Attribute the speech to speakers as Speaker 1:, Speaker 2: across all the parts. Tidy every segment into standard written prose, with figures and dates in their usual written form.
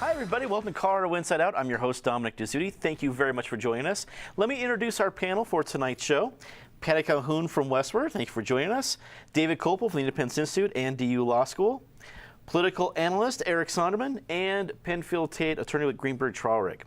Speaker 1: Everybody, welcome to Colorado Inside Out. I'm your host, Dominic Dezzutti. Thank you very much for joining us. Let me introduce our panel for tonight's show. Patty Calhoun from Westward, thank you for joining us. David Kopel from the Independence Institute and DU Law School. Political analyst Eric Sonderman, and Penfield Tate, attorney with Greenberg Traurig.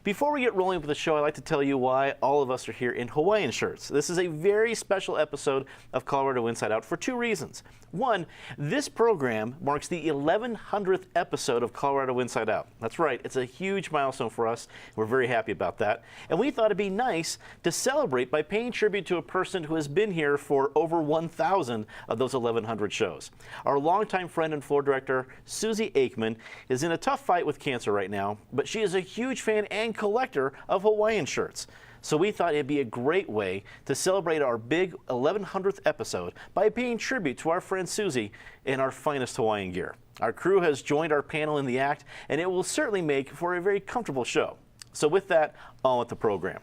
Speaker 1: Before we get rolling with the show, I'd like to tell you why all of us are here in Hawaiian shirts. This is a very special episode of Colorado Inside Out for two reasons. One, this program marks the 1100th episode of Colorado Inside Out. That's right, it's a huge milestone for us. We're very happy about that. And we thought it'd be nice to celebrate by paying tribute to a person who has been here for over 1,000 of those 1,100 shows. Our longtime friend and floor director, Susie Aikman, is in a tough fight with cancer right now, but she is a huge fan and collector of Hawaiian shirts. So we thought it'd be a great way to celebrate our big 1100th episode by paying tribute to our friend Susie in our finest Hawaiian gear. Our crew has joined our panel in the act, and it will certainly make for a very comfortable show. So with that, on with the program.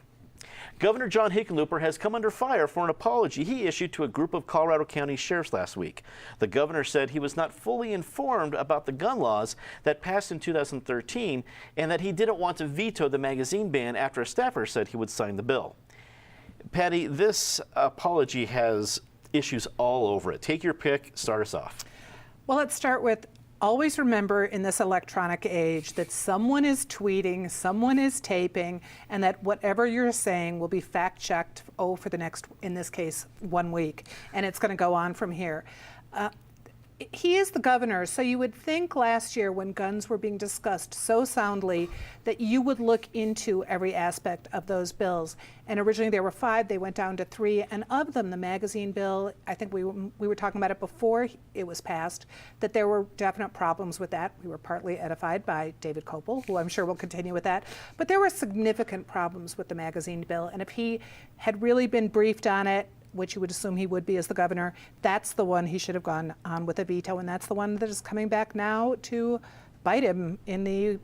Speaker 1: Governor John Hickenlooper has come under fire for an apology he issued to a group of Colorado County sheriffs last week. The governor said he was not fully informed about the gun laws that passed in 2013 and that he didn't want to veto the magazine ban after a staffer said he would sign the bill. Patty, this apology has issues all over it. Take your pick, start us off.
Speaker 2: Well, let's start with always remember in this electronic age that someone is tweeting, someone is taping, and that whatever you're saying will be fact-checked, for the next, in this case, 1 week. And it's going to go on from here. He is the governor, so you would think last year when guns were being discussed so soundly that you would look into every aspect of those bills. And originally there were 5, they went down to 3, and of them, the magazine bill, I think we were talking about it before it was passed, that there were definite problems with that. We were partly edified by David Kopel, who I'm sure will continue with that. But there were significant problems with the magazine bill, and if he had really been briefed on it, which you would assume he would be as the governor, that's the one he should have gone on with a veto, and that's the one that is coming back now to bite him in the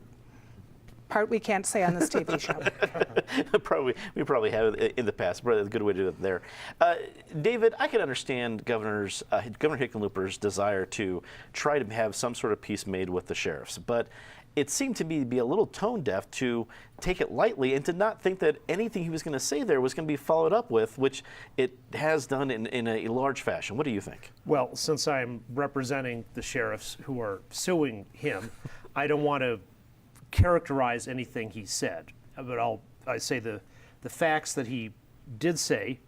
Speaker 2: part we can't say on this TV show.
Speaker 1: We probably have it in the past, but it's a good way to do it there. David, I can understand Governor Hickenlooper's desire to try to have some sort of peace made with the sheriffs, but it seemed to me to be a little tone deaf to take it lightly and to not think that anything he was going to say there was going to be followed up with, which it has done in a large fashion. What do you think?
Speaker 3: Well, since I'm representing the sheriffs who are suing him, I don't want to characterize anything he said, but I say the facts that he did say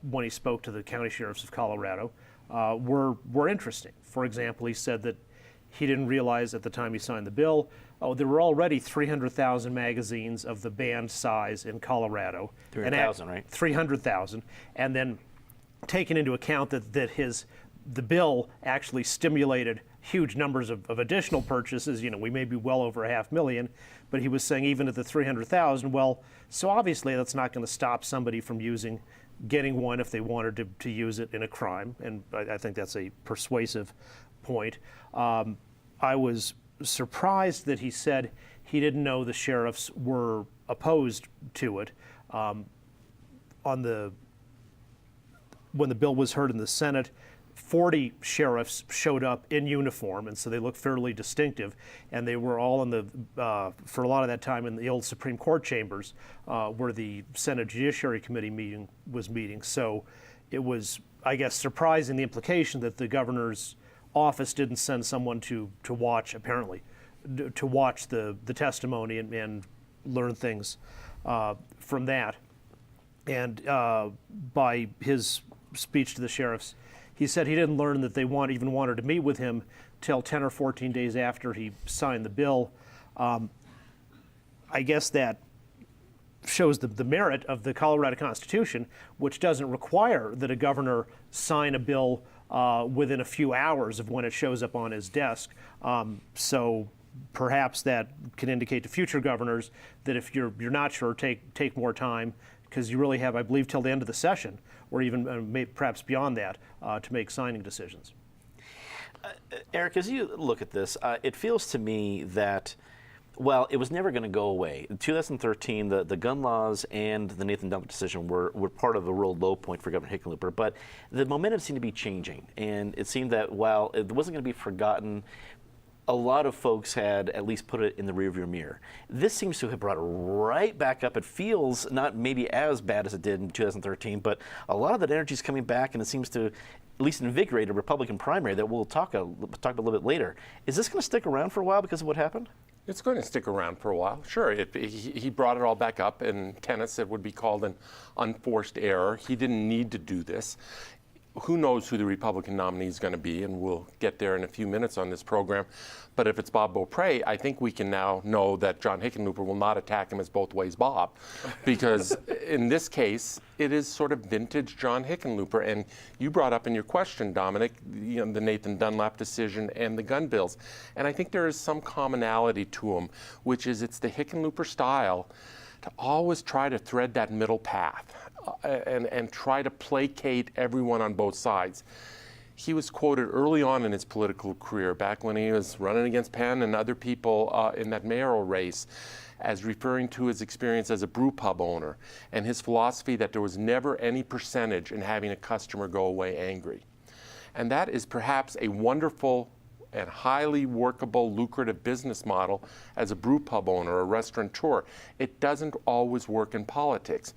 Speaker 3: when he spoke to the county sheriffs of Colorado were interesting. For example, he said that he didn't realize at the time he signed the bill, there were already 300,000 magazines of the banned size in Colorado.
Speaker 1: 300,000, right?
Speaker 3: 300,000. And then taking into account that the bill actually stimulated huge numbers of additional purchases, we may be well over 500,000, but he was saying even at the 300,000, well, so obviously that's not going to stop somebody from getting one if they wanted to use it in a crime, and I think that's a persuasive point. I was surprised that he said he didn't know the sheriffs were opposed to it. When the bill was heard in the Senate, 40 sheriffs showed up in uniform, and so they looked fairly distinctive, and they were all for a lot of that time in the old Supreme Court chambers where the Senate Judiciary Committee was meeting. So it was, I guess, surprising the implication that the governor's office didn't send someone to watch, apparently, to watch the testimony and learn things from that. And by his speech to the sheriffs, he said he didn't learn that they even wanted to meet with him till 10 or 14 days after he signed the bill. I guess that shows the merit of the Colorado Constitution, which doesn't require that a governor sign a bill within a few hours of when it shows up on his desk. So perhaps that can indicate to future governors that if you're not sure, take more time, because you really have, I believe, till the end of the session, or even perhaps beyond that, to make signing decisions.
Speaker 1: Eric, as you look at this, it feels to me that, well, it was never going to go away. In 2013, the gun laws and the Nathan Dunlap decision were part of the real low point for Governor Hickenlooper, but the momentum seemed to be changing, and it seemed that while it wasn't going to be forgotten, a lot of folks had at least put it in the rearview mirror. This seems to have brought it right back up. It feels not maybe as bad as it did in 2013, but a lot of that energy is coming back, and it seems to at least invigorate a Republican primary that we'll talk about a little bit later. Is this going to stick around for a while because of what happened?
Speaker 4: It's going to stick around for a while. Sure, he brought it all back up in tenets that would be called an unforced error. He didn't need to do this. Who knows who the Republican nominee is going to be, and we'll get there in a few minutes on this program. But if it's Bob Beaupre, I think we can now know that John Hickenlooper will not attack him as both ways Bob, because in this case, it is sort of vintage John Hickenlooper. And you brought up in your question, Dominic, the Nathan Dunlap decision and the gun bills. And I think there is some commonality to them, which is it's the Hickenlooper style to always try to thread that middle path and try to placate everyone on both sides. He was quoted early on in his political career, back when he was running against Penn and other people in that mayoral race, as referring to his experience as a brew pub owner and his philosophy that there was never any percentage in having a customer go away angry. And that is perhaps a wonderful and highly workable, lucrative business model as a brew pub owner or restaurateur. It doesn't always work in politics.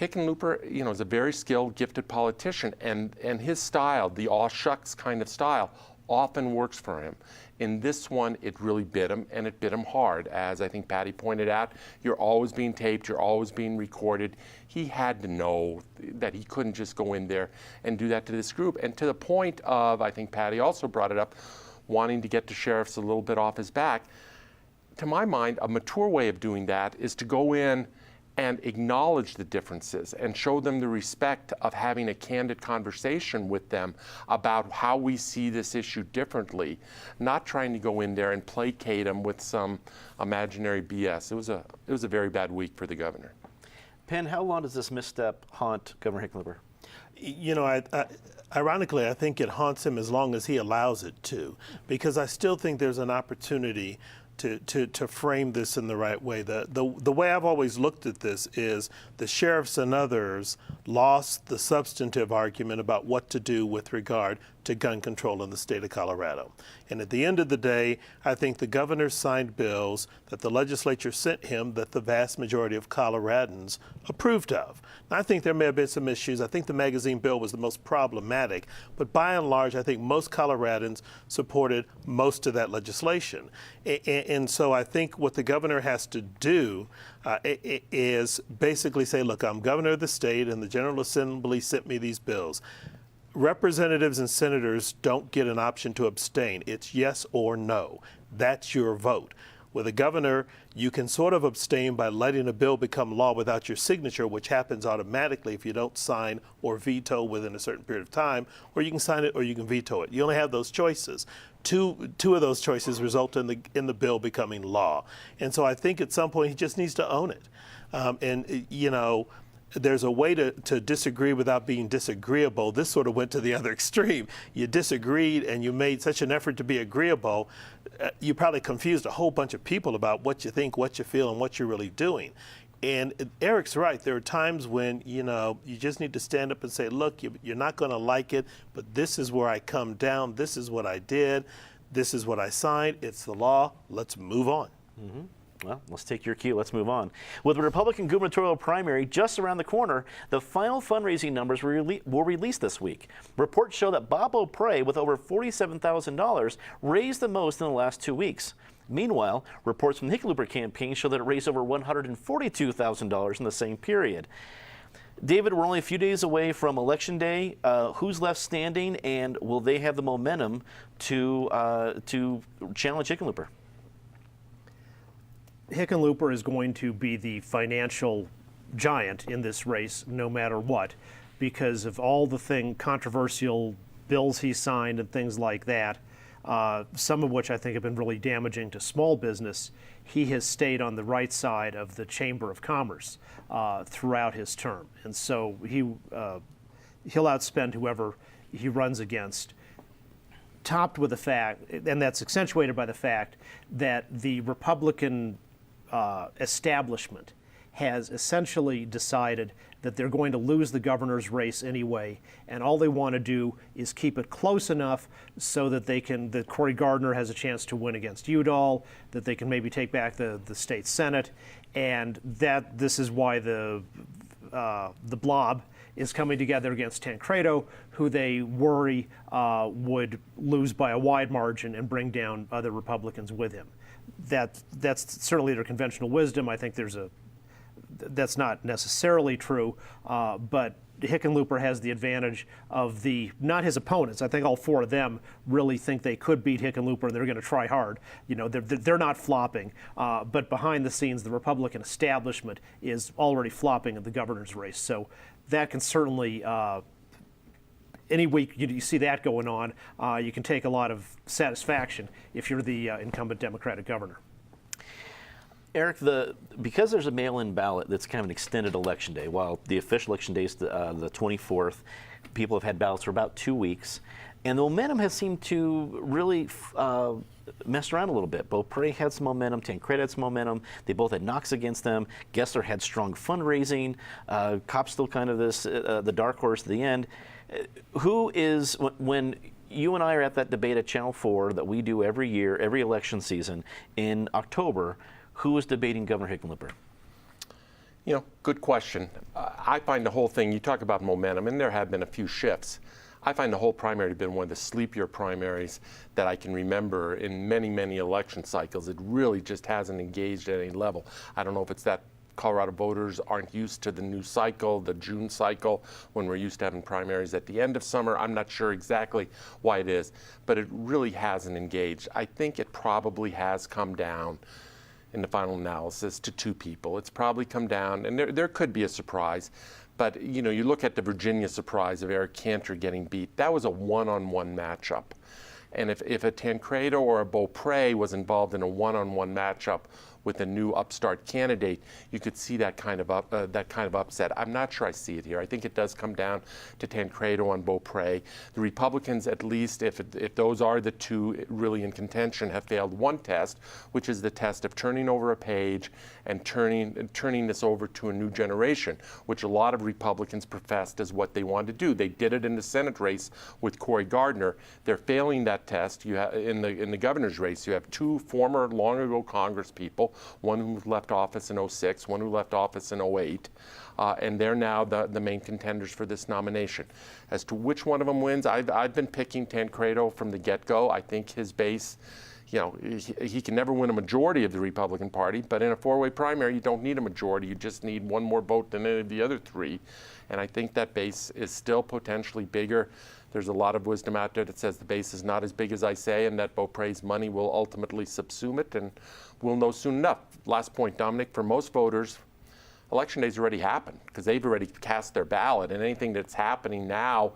Speaker 4: Hickenlooper, is a very skilled, gifted politician, and his style, the all shucks kind of style, often works for him. In this one, it really bit him, and it bit him hard. As I think Patty pointed out, you're always being taped, you're always being recorded. He had to know that he couldn't just go in there and do that to this group. And to the point of, I think Patty also brought it up, wanting to get the sheriffs a little bit off his back. To my mind, a mature way of doing that is to go in and acknowledge the differences and show them the respect of having a candid conversation with them about how we see this issue differently, not trying to go in there and placate them with some imaginary BS. It was a very bad week for the governor.
Speaker 1: Penn, how long does this misstep haunt Governor Hickenlooper?
Speaker 5: Ironically, I think it haunts him as long as he allows it to, because I still think there's an opportunity to frame this in the right way. The way I've always looked at this is the sheriffs and others lost the substantive argument about what to do with regard to gun control in the state of Colorado. And at the end of the day, I think the governor signed bills that the legislature sent him that the vast majority of Coloradans approved of. Now, I think there may have been some issues. I think the magazine bill was the most problematic, but by and large, I think most Coloradans supported most of that legislation. And so I think what the governor has to do is basically say, look, I'm governor of the state and the General Assembly sent me these bills. Representatives and senators don't get an option to abstain. It's yes or no. That's your vote. With a governor, you can sort of abstain by letting a bill become law without your signature, which happens automatically if you don't sign or veto within a certain period of time, or you can sign it or you can veto it. You only have those choices. Two of those choices result in the bill becoming law. And so I think at some point he just needs to own it. There's a way to disagree without being disagreeable. This sort of went to the other extreme. You disagreed and you made such an effort to be agreeable, you probably confused a whole bunch of people about what you think, what you feel, and what you're really doing. And Eric's right. There are times when, you just need to stand up and say, look, you're not going to like it, but this is where I come down. This is what I did. This is what I signed. It's the law. Let's move on.
Speaker 1: Mm-hmm. Well, let's take your cue. Let's move on. With the Republican gubernatorial primary just around the corner, the final fundraising numbers were released this week. Reports show that Bob Beaupre, with over $47,000, raised the most in the last 2 weeks. Meanwhile, reports from the Hickenlooper campaign show that it raised over $142,000 in the same period. David, we're only a few days away from Election Day. Who's left standing, and will they have the momentum to challenge Hickenlooper?
Speaker 3: Hickenlooper is going to be the financial giant in this race no matter what, because of all the controversial bills he signed and things like that. some of which I think have been really damaging to small business, he has stayed on the right side of the Chamber of Commerce throughout his term. And so he'll outspend whoever he runs against, topped with the fact, and that's accentuated by the fact that the Republican establishment has essentially decided that they're going to lose the governor's race anyway, and all they want to do is keep it close enough so that that Cory Gardner has a chance to win against Udall, that they can maybe take back the state Senate, and that this is why the blob is coming together against Tancredo, who they worry would lose by a wide margin and bring down other Republicans with him. That's certainly their conventional wisdom. I think that's not necessarily true, but Hickenlooper has the advantage of not his opponents. I think all four of them really think they could beat Hickenlooper, and they're going to try hard. You know, they're not flopping, but behind the scenes, the Republican establishment is already flopping in the governor's race. So that can certainly, any week you see that going on, you can take a lot of satisfaction if you're the incumbent Democratic governor.
Speaker 1: Eric, because there's a mail-in ballot that's kind of an extended election day, while the official election day is the 24th, people have had ballots for about 2 weeks, and the momentum has seemed to really mess around a little bit. Beaupre had some momentum, Tancredo had some momentum, they both had knocks against them, Gessler had strong fundraising, Kopp's still kind of the dark horse at the end. Who is, when you and I are at that debate at Channel 4 that we do every year, every election season in October, who is debating Governor Hickenlooper?
Speaker 4: You know, good question. I find the whole thing, you talk about momentum, and there have been a few shifts. I find the whole primary to have been one of the sleepier primaries that I can remember in many, many election cycles. It really just hasn't engaged at any level. I don't know if it's that Colorado voters aren't used to the new cycle, the June cycle, when we're used to having primaries at the end of summer. I'm not sure exactly why it is, but it really hasn't engaged. I think it probably has come down in the final analysis to two people. It's probably come down, and there could be a surprise, but you know, you look at the Virginia surprise of Eric Cantor getting beat. That was a one-on-one matchup. And if a Tancredo or a Beaupre was involved in a one-on-one matchup with a new upstart candidate, you could see that kind of upset. I'm not sure I see it here. I think it does come down to Tancredo and Beaupre. The Republicans, at least if those are the two really in contention, have failed one test, which is the test of turning over a page and turning this over to a new generation, which a lot of Republicans professed as what they wanted to do. They did it in the Senate race with Cory Gardner. They're failing that test. You have, in the governor's race, you have two former long ago Congress people, one who left office in 2006, one who left office in 2008, and they're now the main contenders for this nomination. As to which one of them wins, I've been picking Tancredo from the get-go. I think his base, you know, he can never win a majority of the Republican Party, but in a four-way primary, you don't need a majority. You just need one more vote than any of the other three. And I think that base is still potentially bigger. There's a lot of wisdom out there that says the base is not as big as I say, and that Beaupre's money will ultimately subsume it, and we'll know soon enough. Last point, Dominic, for most voters, Election Day's already happened because they've already cast their ballot, and anything that's happening now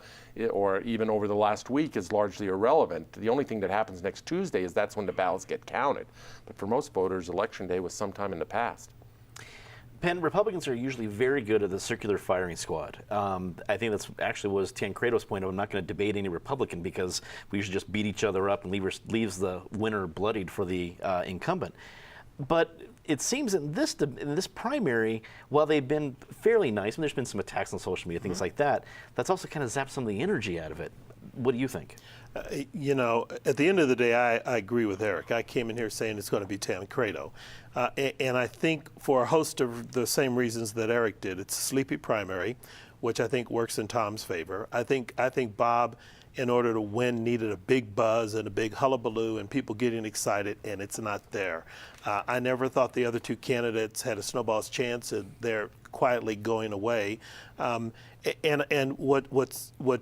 Speaker 4: or even over the last week is largely irrelevant. The only thing that happens next Tuesday is that's when the ballots get counted. But for most voters, Election Day was sometime in the past.
Speaker 1: Penn, Republicans are usually very good at the circular firing squad. I think that's actually was Tancredo's point of I'm not going to debate any Republican because we usually just beat each other up and leaves the winner bloodied for the incumbent. But it seems in this primary, while they've been fairly nice, and there's been some attacks on social media, things like that, that's also kind of zapped some of the energy out of it. What do you think?
Speaker 5: You know, at the end of the day, I agree with Eric. I came in here saying it's going to be Tancredo. And I think for a host of the same reasons that Eric did, it's a sleepy primary, which I think works in Tom's favor. I think Bob, in order to win, needed a big buzz and a big hullabaloo and people getting excited, and it's not there. I never thought the other two candidates had a snowball's chance, and they're quietly going away. And what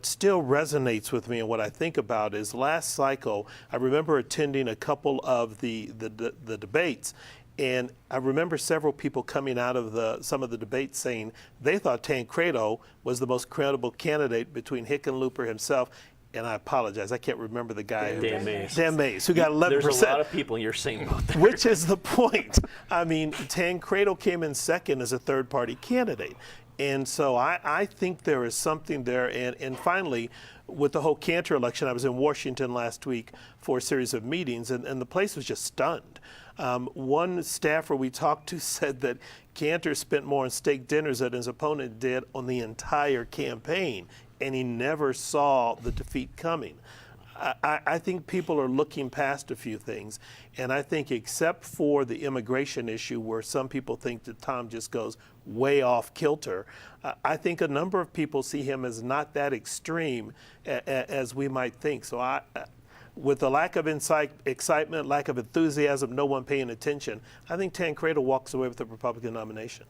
Speaker 5: still resonates with me and what I think about is last cycle, I remember attending a couple of the debates, and I remember several people coming out of some of the debates saying they thought Tancredo was the most credible candidate between Hickenlooper himself and I apologize, I can't remember the guy.
Speaker 1: Dan Mays.
Speaker 5: Dan Mays, who got 11%.
Speaker 1: There's a lot of people in your same boat there.
Speaker 5: Which is the point. I mean, Tancredo came in second as a third-party candidate. And so I think there is something there. And finally, with the whole Cantor election, I was in Washington last week for a series of meetings, and the place was just stunned. One staffer we talked to said that Cantor spent more on steak dinners than his opponent did on the entire campaign, and he never saw the defeat coming. I think people are looking past a few things, and I think except for the immigration issue where some people think that Tom just goes way off kilter, I think a number of people see him as not that extreme as we might think. So with the lack of excitement, lack of enthusiasm, no one paying attention, I think Tancredo walks away with the Republican nomination.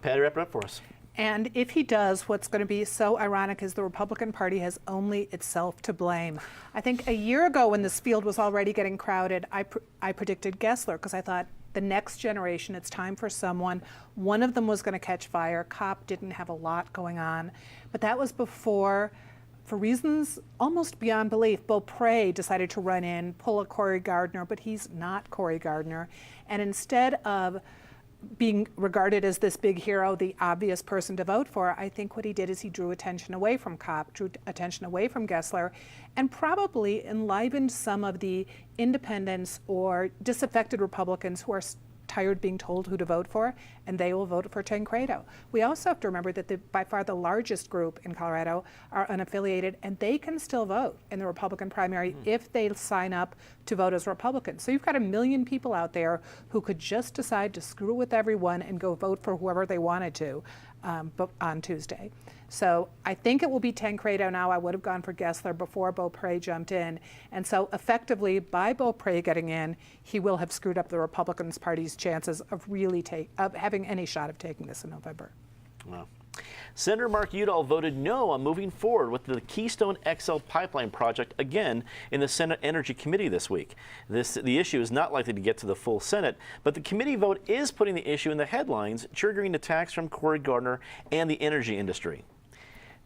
Speaker 1: Patty, wrap it up for us.
Speaker 2: And if he does, what's going to be so ironic is the Republican Party has only itself to blame. I think a year ago when this field was already getting crowded, I predicted Gessler because I thought the next generation, it's time for someone. One of them was going to catch fire. Kopp didn't have a lot going on. But that was before, for reasons almost beyond belief, Beaupre decided to run in, pull a Cory Gardner, but he's not Cory Gardner. And instead of being regarded as this big hero, the obvious person to vote for, I think what he did is he drew attention away from Kopp, drew attention away from Gessler, and probably enlivened some of the independents or disaffected Republicans who are tired being told who to vote for, and they will vote for Tancredo. We also have to remember that by far the largest group in Colorado are unaffiliated, and they can still vote in the Republican primary if they sign up to vote as Republicans. So you've got 1 million people out there who could just decide to screw with everyone and go vote for whoever they wanted to on Tuesday. So I think it will be Tancredo now. I would have gone for Gessler before Beaupre jumped in. And so effectively, by Beaupre getting in, he will have screwed up the Republican Party's chances of really having any shot of taking this in November.
Speaker 1: Wow. Senator Mark Udall voted no on moving forward with the Keystone XL pipeline project again in the Senate Energy Committee this week. The issue is not likely to get to the full Senate, but the committee vote is putting the issue in the headlines, triggering attacks from Cory Gardner and the energy industry.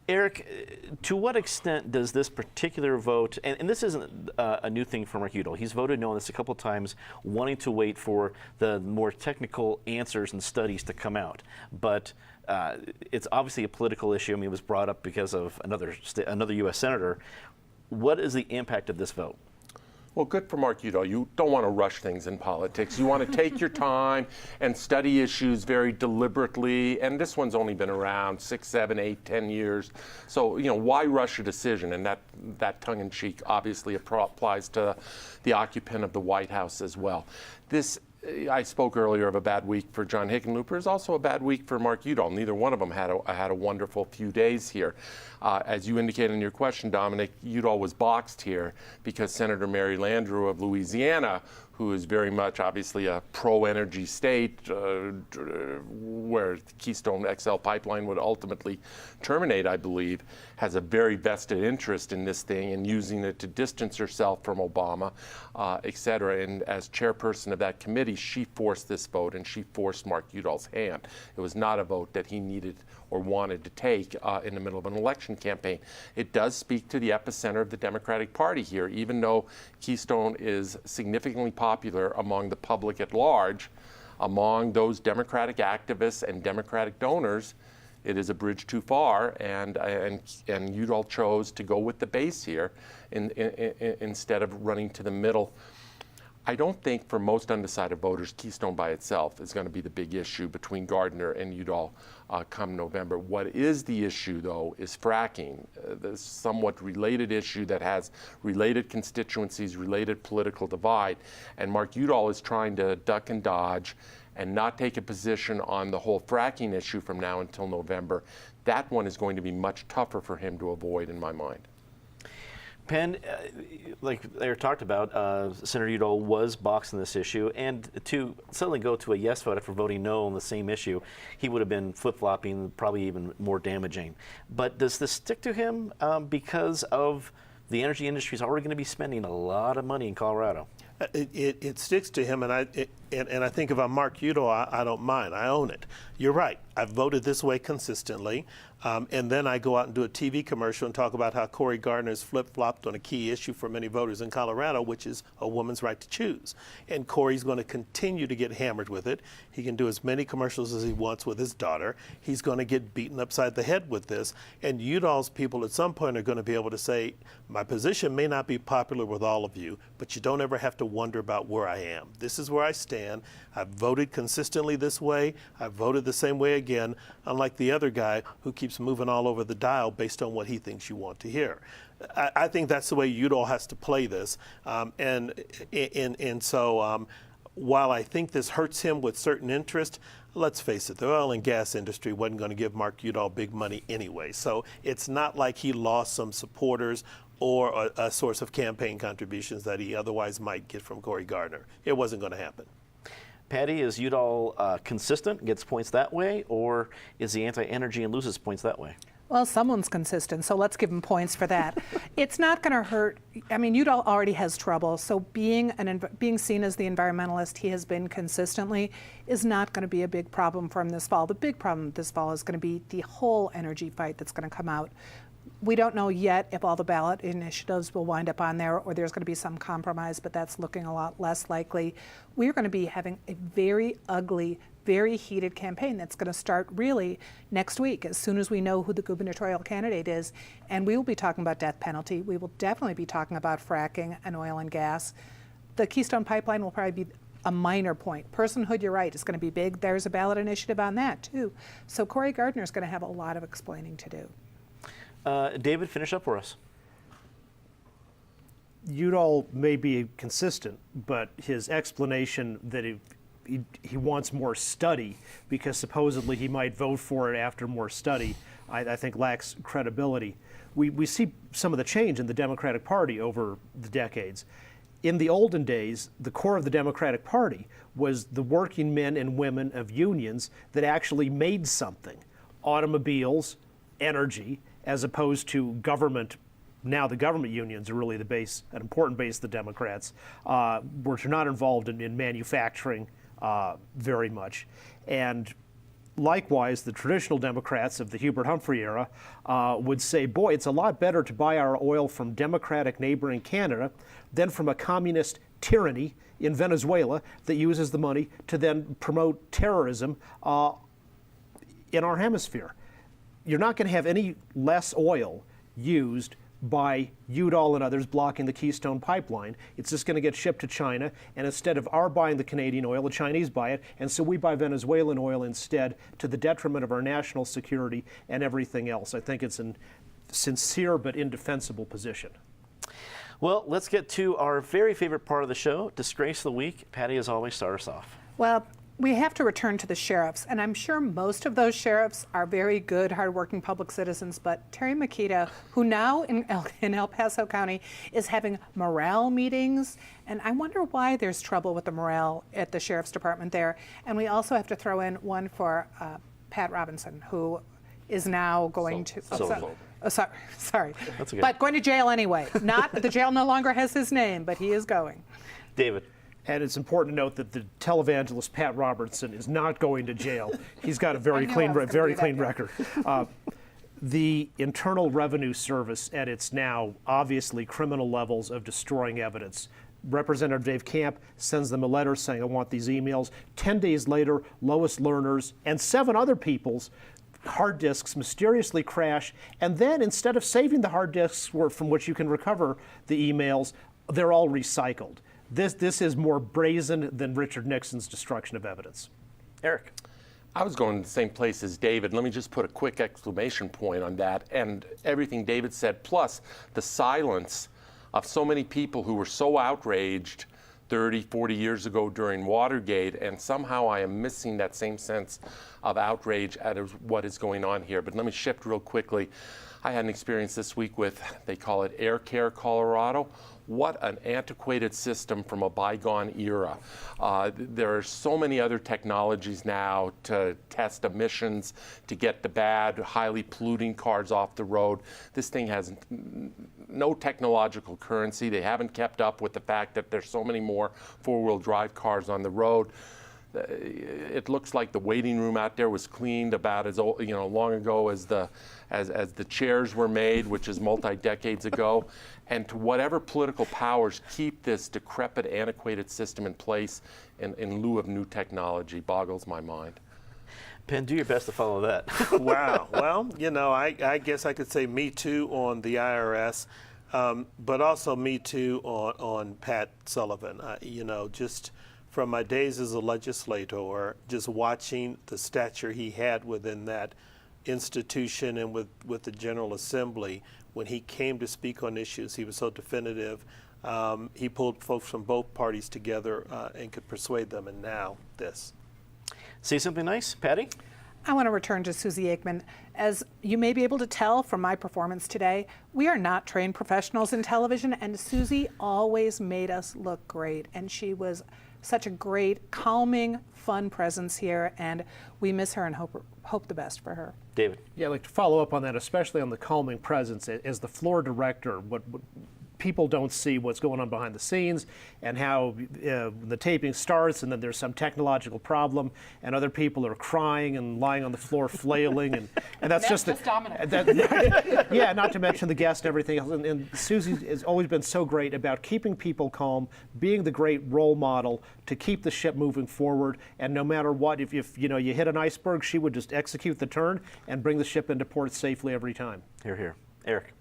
Speaker 1: Eric, to what extent does this particular vote, and this isn't a new thing for Mark Udall, he's voted no on this a couple of times, wanting to wait for the more technical answers and studies to come out. But it's obviously a political issue. I mean, it was brought up because of another U.S. senator. What is the impact of this vote?
Speaker 4: Well, good for Mark Udall. You don't want to rush things in politics. You want to take your time and study issues very deliberately. And this one's only been around 6, 7, 8, 10 years. So, why rush a decision? And that tongue-in-cheek obviously applies to the occupant of the White House as well. I spoke earlier of a bad week for John Hickenlooper. It's also a bad week for Mark Udall. Neither one of them had a wonderful few days here. As you indicated in your question, Dominic, Udall was boxed here because Senator Mary Landrieu of Louisiana, who is very much obviously a pro-energy state where the Keystone XL pipeline would ultimately terminate, I believe, has a very vested interest in this thing and using it to distance herself from Obama, et cetera. And as chairperson of that committee, she forced this vote and she forced Mark Udall's hand. It was not a vote that he needed or wanted to take in the middle of an election campaign. It does speak to the epicenter of the Democratic Party here, even though Keystone is significantly popular among the public at large, among those Democratic activists and Democratic donors. It is a bridge too far, and Udall chose to go with the base here instead of running to the middle. I don't think for most undecided voters, Keystone by itself is going to be the big issue between Gardner and Udall come November. What is the issue, though, is fracking, the somewhat related issue that has related constituencies, related political divide. And Mark Udall is trying to duck and dodge and not take a position on the whole fracking issue from now until November. That one is going to be much tougher for him to avoid, in my mind.
Speaker 1: Penn, like Eric talked about, Senator Udall was boxed on this issue, and to suddenly go to a yes vote after voting no on the same issue, he would have been flip-flopping, probably even more damaging. But does this stick to him because of the energy industry is already going to be spending a lot of money in Colorado?
Speaker 5: It sticks to him, and I think if I'm Mark Udall, I don't mind. I own it. You're right. I've voted this way consistently. and then I go out and do a TV commercial and talk about how Cory Gardner has flip-flopped on a key issue for many voters in Colorado, which is a woman's right to choose. And Cory's going to continue to get hammered with it. He can do as many commercials as he wants with his daughter. He's going to get beaten upside the head with this. And Udall's people at some point are going to be able to say, my position may not be popular with all of you, but you don't ever have to wonder about where I am. This is where I stand. I've voted consistently this way. I've voted the same way again, unlike the other guy who keeps moving all over the dial based on what he thinks you want to hear. I think that's the way Udall has to play this. So while I think this hurts him with certain interest, let's face it, the oil and gas industry wasn't going to give Mark Udall big money anyway. So it's not like he lost some supporters or a source of campaign contributions that he otherwise might get from Cory Gardner. It wasn't going to happen.
Speaker 1: Patty, is Udall consistent, gets points that way, or is he anti-energy and loses points that way?
Speaker 2: Well, someone's consistent, so let's give him points for that. It's not going to hurt. I mean, Udall already has trouble, so being seen as the environmentalist he has been consistently is not going to be a big problem for him this fall. The big problem this fall is going to be the whole energy fight that's going to come out. We don't know yet if all the ballot initiatives will wind up on there or there's going to be some compromise, but that's looking a lot less likely. We're going to be having a very ugly, very heated campaign that's going to start really next week as soon as we know who the gubernatorial candidate is. And we will be talking about death penalty. We will definitely be talking about fracking and oil and gas. The Keystone pipeline will probably be a minor point. Personhood, you're right, is going to be big. There's a ballot initiative on that too. So Cory Gardner is going to have a lot of explaining to do.
Speaker 1: David, finish up for us.
Speaker 3: Udall may be consistent, but his explanation that he wants more study because supposedly he might vote for it after more study, I think lacks credibility. We see some of the change in the Democratic Party over the decades. In the olden days, the core of the Democratic Party was the working men and women of unions that actually made something. Automobiles, energy, as opposed to government. Now the government unions are really the base, an important base of the Democrats, which are not involved in manufacturing very much. And likewise, the traditional Democrats of the Hubert Humphrey era would say, boy, it's a lot better to buy our oil from democratic neighboring Canada than from a communist tyranny in Venezuela that uses the money to then promote terrorism in our hemisphere. You're not going to have any less oil used by Udall and others blocking the Keystone pipeline. It's just going to get shipped to China, and instead of our buying the Canadian oil, the Chinese buy it, and so we buy Venezuelan oil instead, to the detriment of our national security and everything else. I think it's a sincere but indefensible position.
Speaker 1: Well, let's get to our very favorite part of the show, Disgrace of the Week. Patty, as always, start us off.
Speaker 2: Well, we have to return to the sheriffs, and I'm sure most of those sheriffs are very good, hardworking public citizens, but Terry Makita, who now in El Paso County is having morale meetings, and I wonder why there's trouble with the morale at the sheriff's department there. And we also have to throw in one for Pat Robinson, who is now going to... sorry.
Speaker 1: That's okay.
Speaker 2: But going to jail anyway. Not the jail no longer has his name, but he is going.
Speaker 1: David.
Speaker 3: And it's important to note that the televangelist Pat Robertson is not going to jail. He's got a very clean record. The Internal Revenue Service, at its now obviously criminal levels of destroying evidence. Representative Dave Camp sends them a letter saying, I want these emails. 10 days later, Lois Lerner's and 7 other people's hard disks mysteriously crash. And then instead of saving the hard disks from which you can recover the emails, they're all recycled. This is more brazen than Richard Nixon's destruction of evidence.
Speaker 1: Eric.
Speaker 4: I was going to the same place as David. Let me just put a quick exclamation point on that and everything David said, plus the silence of so many people who were so outraged 30, 40 years ago during Watergate, and somehow I am missing that same sense of outrage at what is going on here. But let me shift real quickly. I had an experience this week with, they call it Air Care Colorado. What an antiquated system from a bygone era. There are so many other technologies now to test emissions, to get the bad, highly polluting cars off the road. This thing has no technological currency. They haven't kept up with the fact that there's so many more four-wheel drive cars on the road. It looks like the waiting room out there was cleaned about as old, long ago as the chairs were made, which is multi-decades ago. And to whatever political powers keep this decrepit, antiquated system in place in lieu of new technology boggles my mind.
Speaker 1: Penn, do your best to follow that.
Speaker 5: Wow. Well, I guess I could say me too on the IRS, but also me too on Pat Sullivan. Just from my days as a legislator, just watching the stature he had within that institution and with the General Assembly, when he came to speak on issues, he was so definitive. He pulled folks from both parties together and could persuade them, and now this.
Speaker 1: Say something nice, Patty?
Speaker 2: I want to return to Susie Aikman. As you may be able to tell from my performance today, we are not trained professionals in television, and Susie always made us look great. And she was such a great, calming, fun presence here, and we miss her and hope the best for her.
Speaker 1: David?
Speaker 3: Yeah, I'd like to follow up on that, especially on the calming presence. As the floor director, what people don't see what's going on behind the scenes, and how the taping starts and then there's some technological problem and other people are crying and lying on the floor flailing, and that's just
Speaker 2: Dominic.
Speaker 3: Yeah, not to mention the guests and everything else. And Susie has always been so great about keeping people calm, being the great role model to keep the ship moving forward. And no matter what, if you hit an iceberg, she would just execute the turn and bring the ship into port safely every time.
Speaker 1: Hear, hear. Eric?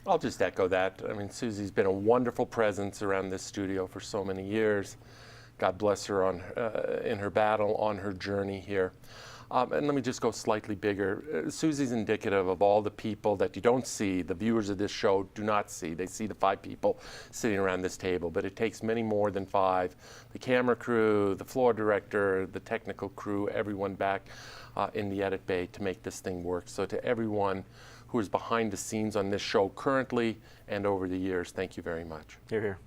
Speaker 4: I'll just echo that. I mean, Susie's been a wonderful presence around this studio for so many years. God bless her in her battle, on her journey here. And let me just go slightly bigger. Susie's indicative of all the people that you don't see, the viewers of this show do not see. They see the 5 people sitting around this table, but it takes many more than 5. The camera crew, the floor director, the technical crew, everyone back in the edit bay to make this thing work. So to everyone who is behind the scenes on this show currently and over the years, thank you very much.
Speaker 1: Hear, hear.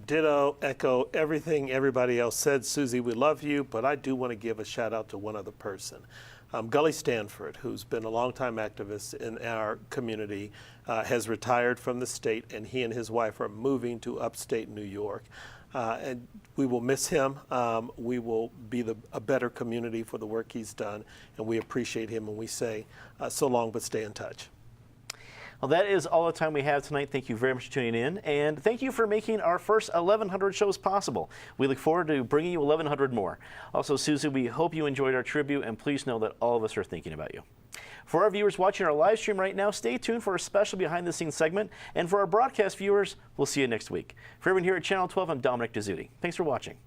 Speaker 5: Ditto, echo everything everybody else said. Susie, we love you, but I do want to give a shout out to one other person. Gully Stanford, who's been a longtime activist in our community, has retired from the state, and he and his wife are moving to upstate New York. And we will miss him. We will be a better community for the work he's done, and we appreciate him, and we say so long, but stay in touch.
Speaker 1: Well, that is all the time we have tonight. Thank you very much for tuning in, and thank you for making our first 1,100 shows possible. We look forward to bringing you 1,100 more. Also, Susie, we hope you enjoyed our tribute, and please know that all of us are thinking about you. For our viewers watching our live stream right now, stay tuned for a special behind-the-scenes segment, and for our broadcast viewers, we'll see you next week. For everyone here at Channel 12, I'm Dominic Dezzutti. Thanks for watching.